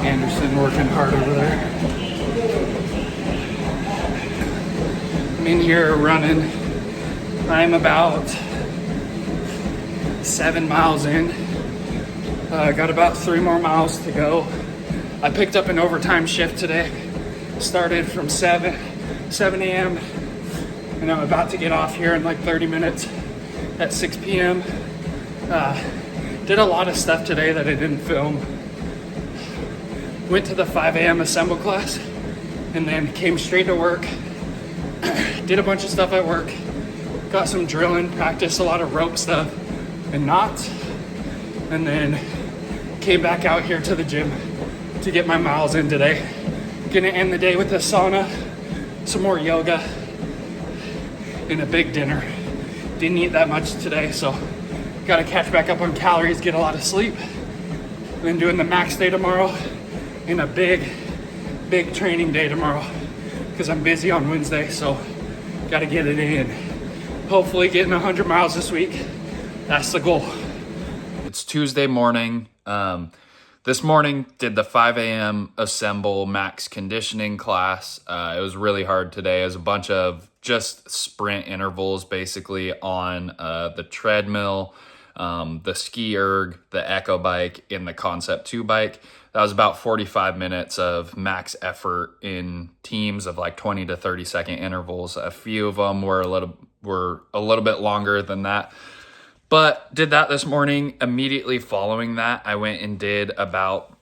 Anderson working hard over there. I'm in here running. I'm about 7 miles in. Got about 3 more miles to go. I picked up an overtime shift today. Started from 7 a.m. and I'm about to get off here in like 30 minutes at 6 p.m. Did a lot of stuff today that I didn't film. Went to the 5 a.m. assemble class and then came straight to work. Did a bunch of stuff at work. Got some drilling, practiced a lot of rope stuff and knots. And then came back out here to the gym to get my miles in today. Gonna end the day with a sauna, some more yoga, and a big dinner. Didn't eat that much today, so gotta catch back up on calories, get a lot of sleep. Then doing the max day tomorrow and a big training day tomorrow because I'm busy on Wednesday, so gotta get it in. Hopefully getting 100 miles this week. That's the goal. It's Tuesday morning. This morning did the 5 a.m. assemble max conditioning class. It was really hard today. It was a bunch of just sprint intervals basically on the treadmill, the ski erg, the echo bike, and the Concept 2 bike. That was about 45 minutes of max effort in teams of like 20 to 30 second intervals. A few of them were a little bit longer than that. But did that this morning. Immediately following that, I went and did about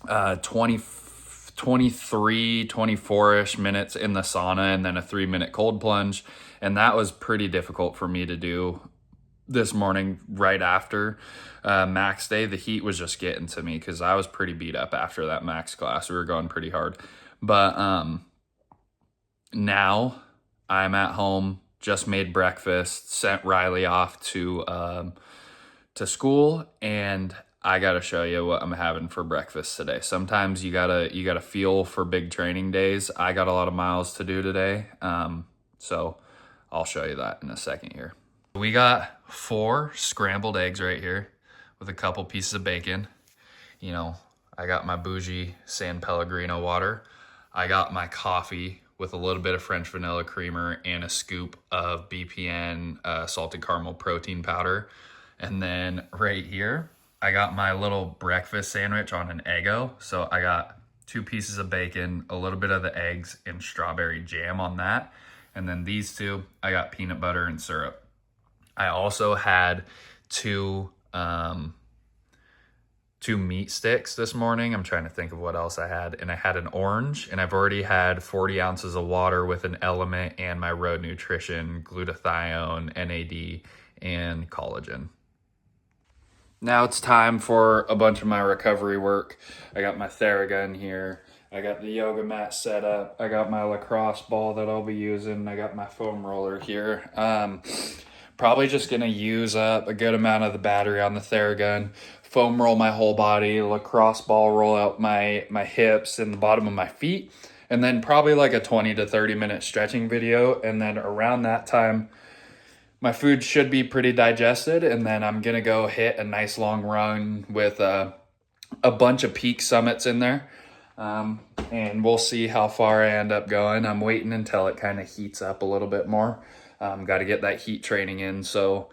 24-ish minutes in the sauna and then a 3-minute cold plunge. And that was pretty difficult for me to do this morning right after max day. The heat was just getting to me because I was pretty beat up after that max class. We were going pretty hard. But now I'm at home. Just made breakfast, sent Riley off to school, and I gotta show you what I'm having for breakfast today. Sometimes you gotta feel for big training days. I got a lot of miles to do today, so I'll show you that in a second here. We got 4 scrambled eggs right here with a couple pieces of bacon. You know, I got my bougie San Pellegrino water. I got my coffee with a little bit of French vanilla creamer and a scoop of BPN salted caramel protein powder. And then right here, I got my little breakfast sandwich on an Eggo. So I got 2 pieces of bacon, a little bit of the eggs, and strawberry jam on that. And then these 2, I got peanut butter and syrup. I also had 2 meat sticks this morning. I'm trying to think of what else I had. And I had an orange, and I've already had 40 ounces of water with an Element and my Road Nutrition, glutathione, NAD, and collagen. Now it's time for a bunch of my recovery work. I got my Theragun here. I got the yoga mat set up. I got my lacrosse ball that I'll be using. I got my foam roller here. Probably just gonna use up a good amount of the battery on the Theragun. Foam roll my whole body, lacrosse ball roll out my hips and the bottom of my feet, and then probably like a 20 to 30 minute stretching video. And then around that time, my food should be pretty digested, and then I'm gonna go hit a nice long run with a bunch of peak summits in there. And we'll see how far I end up going. I'm waiting until it kind of heats up a little bit more. Got to get that heat training in. So,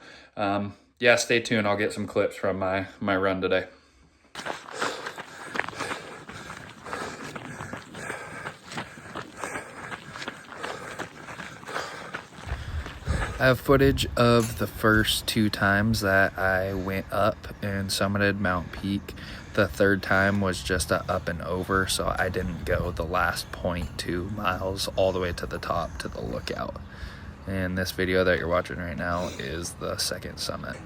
yeah, stay tuned. I'll get some clips from my run today. I have footage of the first 2 times that I went up and summited Mount Peak. The third time was just a up and over, so I didn't go the last 0.2 miles all the way to the top to the lookout. And this video that you're watching right now is the second summit.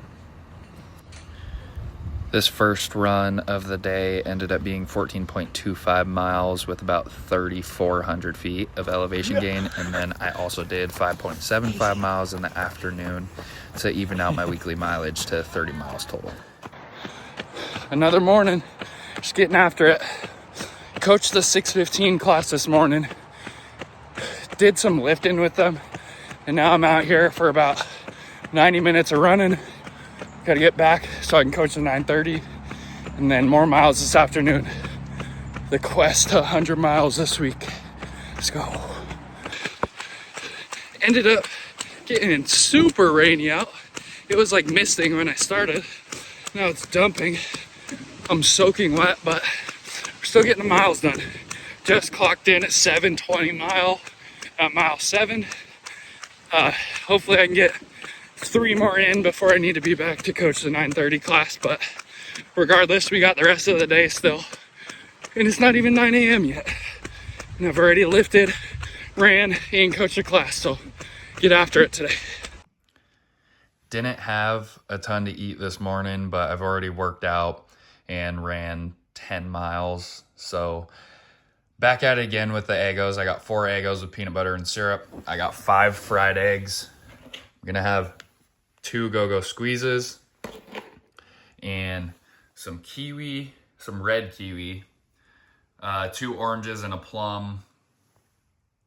This first run of the day ended up being 14.25 miles with about 3,400 feet of elevation gain. And then I also did 5.75 miles in the afternoon to even out my weekly mileage to 30 miles total. Another morning, just getting after it. Coached the 6:15 class this morning. Did some lifting with them. And now I'm out here for about 90 minutes of running. Got to get back so I can coach the 9:30 and then more miles this afternoon. the quest to 100 miles this week. Let's go. Ended up getting super rainy out. It was like misting when I started. Now it's dumping. I'm soaking wet, but we're still getting the miles done. Just clocked in at 7:20 at mile 7. Hopefully I can get 3 more in before I need to be back to coach the 9:30 class, but regardless, we got the rest of the day still. And it's not even 9 a.m. yet. And I've already lifted, ran, and coached a class, so get after it today. Didn't have a ton to eat this morning, but I've already worked out and ran 10 miles. So back at it again with the Eggos. I got 4 Eggos with peanut butter and syrup. I got 5 fried eggs. I'm gonna have 2 go-go squeezes and some kiwi, some red kiwi, 2 oranges and a plum.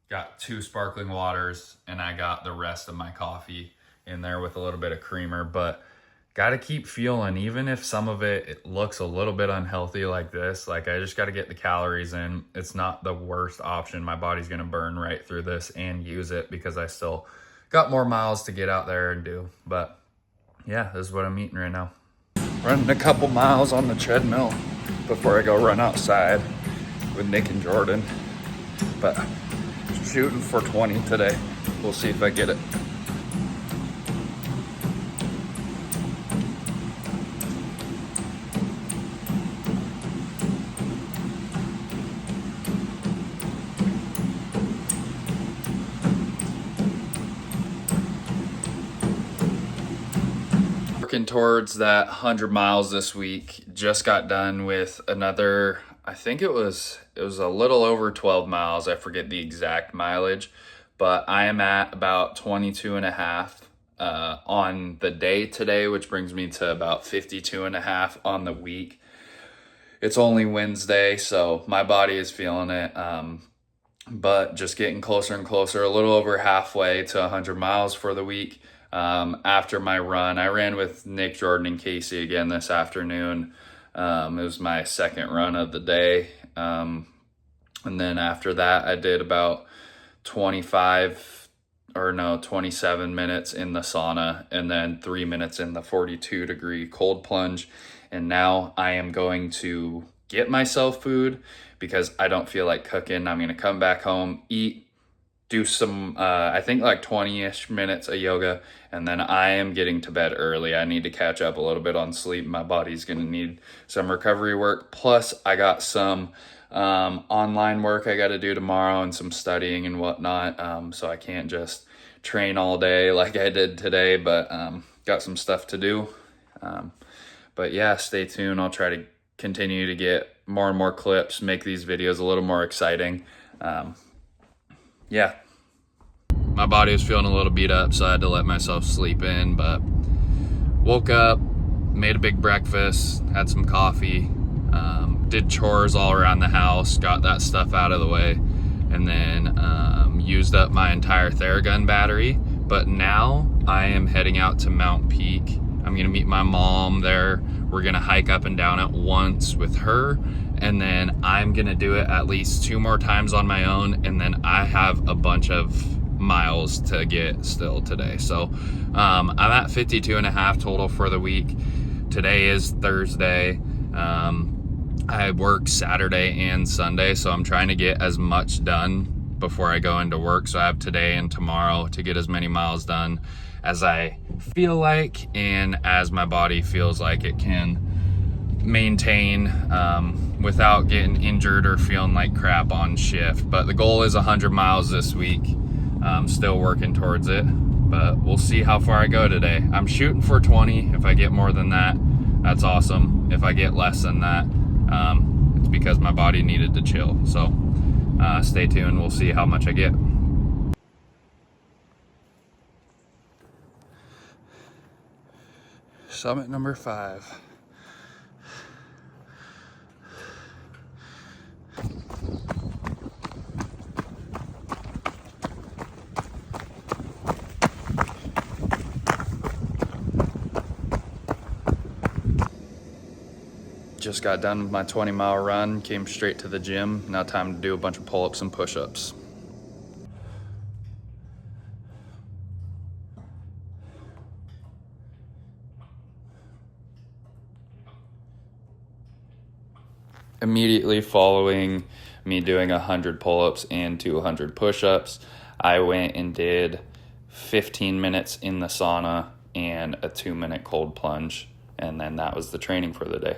Got 2 sparkling waters, and I got the rest of my coffee in there with a little bit of creamer. But gotta keep fueling, even if some of it looks a little bit unhealthy like this. Like, I just gotta get the calories in. It's not the worst option. My body's gonna burn right through this and use it because I still got more miles to get out there and do. But yeah, this is what I'm eating right now. Running a couple miles on the treadmill before I go run outside with Nick and Jordan. But shooting for 20 today. We'll see if I get it. Working towards that 100 miles this week. Just got done with another, I think it was a little over 12 miles. I forget the exact mileage, but I am at about 22 and a half on the day today, which brings me to about 52 and a half on the week. It's only Wednesday, so my body is feeling it. But just getting closer and closer, a little over halfway to 100 miles for the week. After my run, I ran with Nick, Jordan, and Casey again this afternoon. It was my second run of the day. And then after that, I did about 27 minutes in the sauna, and then 3 minutes in the 42-degree cold plunge. And now I am going to get myself food because I don't feel like cooking. I'm going to come back home, eat, do some, I think like 20-ish minutes of yoga, and then I am getting to bed early. I need to catch up a little bit on sleep. My body's going to need some recovery work. Plus, I got some online work I got to do tomorrow and some studying and whatnot. So I can't just train all day like I did today, but got some stuff to do. But yeah, stay tuned. I'll try to continue to get more and more clips, make these videos a little more exciting. Yeah, my body was feeling a little beat up, so I had to let myself sleep in, but woke up, made a big breakfast, had some coffee, did chores all around the house, got that stuff out of the way, and then used up my entire Theragun battery. But now I am heading out to Mount Peak. I'm gonna meet my mom there. We're gonna hike up and down it once with her, and then I'm gonna do it at least 2 more times on my own, and then I have a bunch of miles to get still today. So I'm at 52 and a half total for the week. Today is Thursday. I work Saturday and Sunday, so I'm trying to get as much done before I go into work. So I have today and tomorrow to get as many miles done as I feel like and as my body feels like it can maintain without getting injured or feeling like crap on shift. But the goal is 100 miles this week. I'm still working towards it, but we'll see how far I go today. I'm shooting for 20. If I get more than that, that's awesome. If I get less than that, it's because my body needed to chill. So stay tuned. We'll see how much I get. Summit number 5. Just got done with my 20-mile run, came straight to the gym. Now time to do a bunch of pull-ups and push-ups. Immediately following me doing 100 pull-ups and 200 push-ups, I went and did 15 minutes in the sauna and a 2-minute cold plunge, and then that was the training for the day.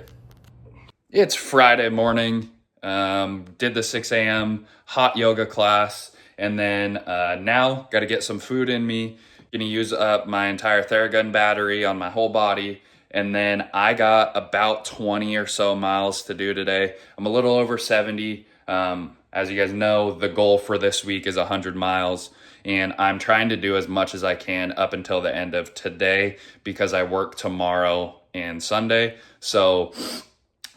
It's Friday morning, did the 6 a.m. hot yoga class, and then now got to get some food in me. Gonna use up my entire Theragun battery on my whole body, and then I got about 20 or so miles to do today. I'm a little over 70. As you guys know, the goal for this week is 100 miles, and I'm trying to do as much as I can up until the end of today because I work tomorrow and Sunday. So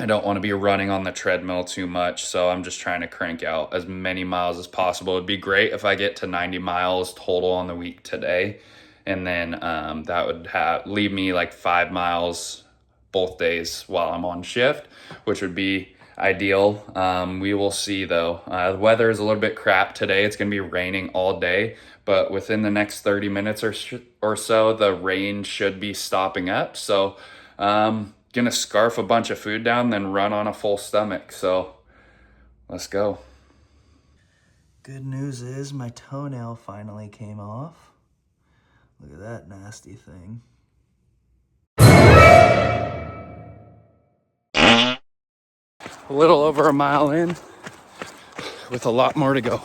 I don't want to be running on the treadmill too much, so I'm just trying to crank out as many miles as possible. It'd be great if I get to 90 miles total on the week today, and then that would leave me like 5 miles both days while I'm on shift, which would be ideal. We will see though. The weather is a little bit crap today. It's going to be raining all day, but within the next 30 minutes or so, the rain should be stopping up. So gonna scarf a bunch of food down, then run on a full stomach. So let's go. Good news is my toenail finally came off. Look at that nasty thing. A little over a mile in with a lot more to go.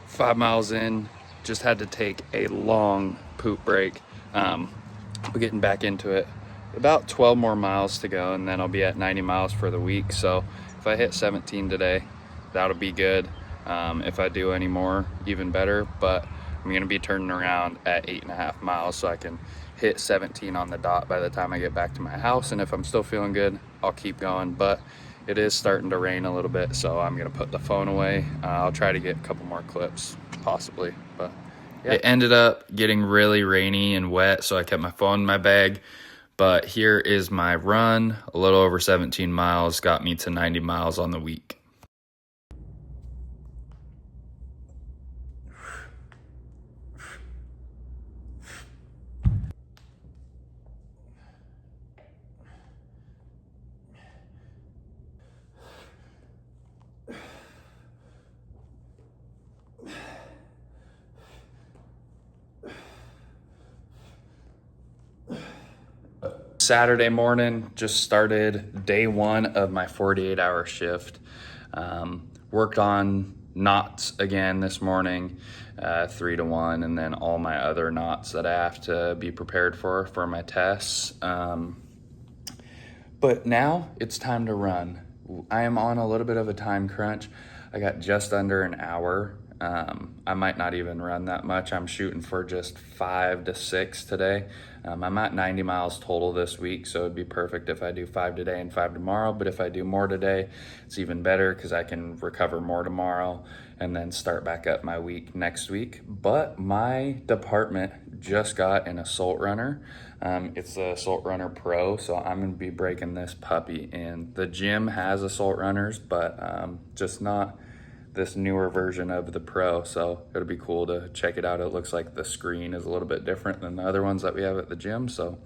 Five miles in, just had to take a long poop break. We're getting back into it. About 12 more miles to go, and then I'll be at 90 miles for the week. So if I hit 17 today, that'll be good. If I do any more, even better. But I'm gonna be turning around at 8.5 miles, so I can hit 17 on the dot by the time I get back to my house. And if I'm still feeling good, I'll keep going. But it is starting to rain a little bit, so I'm gonna put the phone away. I'll try to get a couple more clips, possibly. But yeah. It ended up getting really rainy and wet, so I kept my phone in my bag. But here is my run. A little over 17 miles got me to 90 miles on the week. Saturday morning, just started day one of my 48-hour shift. Worked on knots again this morning, 3 to 1, and then all my other knots that I have to be prepared for my tests. But now it's time to run. I am on a little bit of a time crunch. I got just under an hour. I might not even run that much. I'm shooting for just 5 to 6 today. I'm at 90 miles total this week, so it'd be perfect if I do 5 today and 5 tomorrow. But if I do more today, it's even better because I can recover more tomorrow and then start back up my week next week. But my department just got an Assault Runner. It's the Assault Runner Pro, so I'm gonna be breaking this puppy. And the gym has Assault Runners, but just not this newer version of the Pro, so it'll be cool to check it out. It looks like the screen is a little bit different than the other ones that we have at the gym, so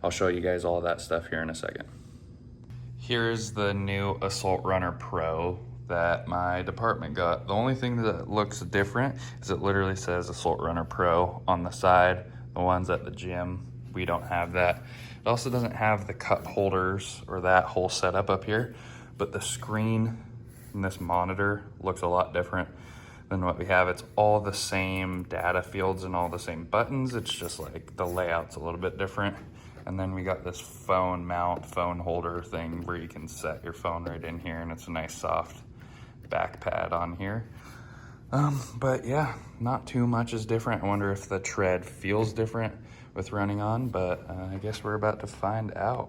I'll show you guys all that stuff here in a second. Here's the new Assault Runner Pro that my department got. The only thing that looks different is it literally says Assault Runner Pro on the side. The ones at the gym, we don't have that. It also doesn't have the cup holders or that whole setup up here, but the screen and this monitor looks a lot different than what we have. It's all the same data fields and all the same buttons. It's just like the layout's a little bit different. And then we got this phone mount, phone holder thing where you can set your phone right in here, and it's a nice soft back pad on here. But yeah, not too much is different. I wonder if the tread feels different with running on, but I guess we're about to find out.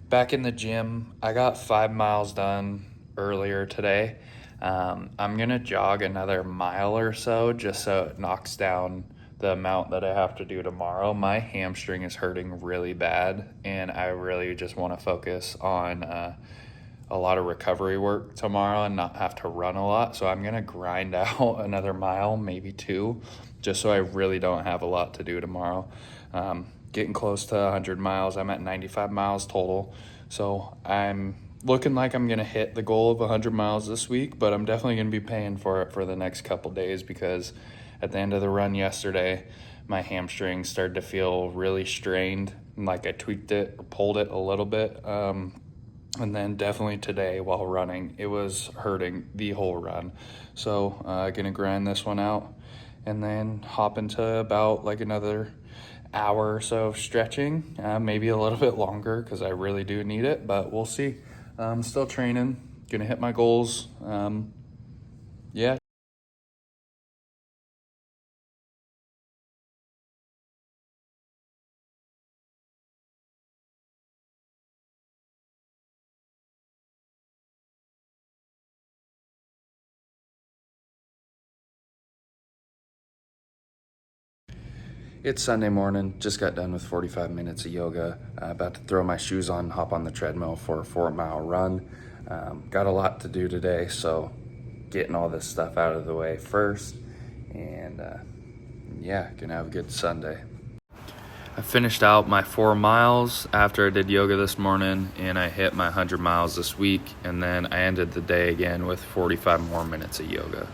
Back in the gym, I got 5 miles done earlier today. I'm gonna jog another mile or so just so it knocks down the amount that I have to do tomorrow. My hamstring is hurting really bad, and I really just want to focus on a lot of recovery work tomorrow and not have to run a lot. So I'm gonna grind out another mile, maybe 2, just so I really don't have a lot to do tomorrow. Getting close to 100 miles. I'm at 95 miles total. So I'm looking like I'm gonna hit the goal of 100 miles this week, but I'm definitely gonna be paying for it for the next couple days, because at the end of the run yesterday, my hamstring started to feel really strained, like I tweaked it or pulled it a little bit. And then definitely today while running, it was hurting the whole run. So gonna grind this one out and then hop into about like another hour or so of stretching, maybe a little bit longer because I really do need it, but we'll see. I'm still training, gonna hit my goals. Yeah. It's Sunday morning, just got done with 45 minutes of yoga. About to throw my shoes on, hop on the treadmill for a 4-mile run. Got a lot to do today, so getting all this stuff out of the way first. And yeah, gonna have a good Sunday. I finished out my 4 miles after I did yoga this morning, and I hit my 100 miles this week. And then I ended the day again with 45 more minutes of yoga.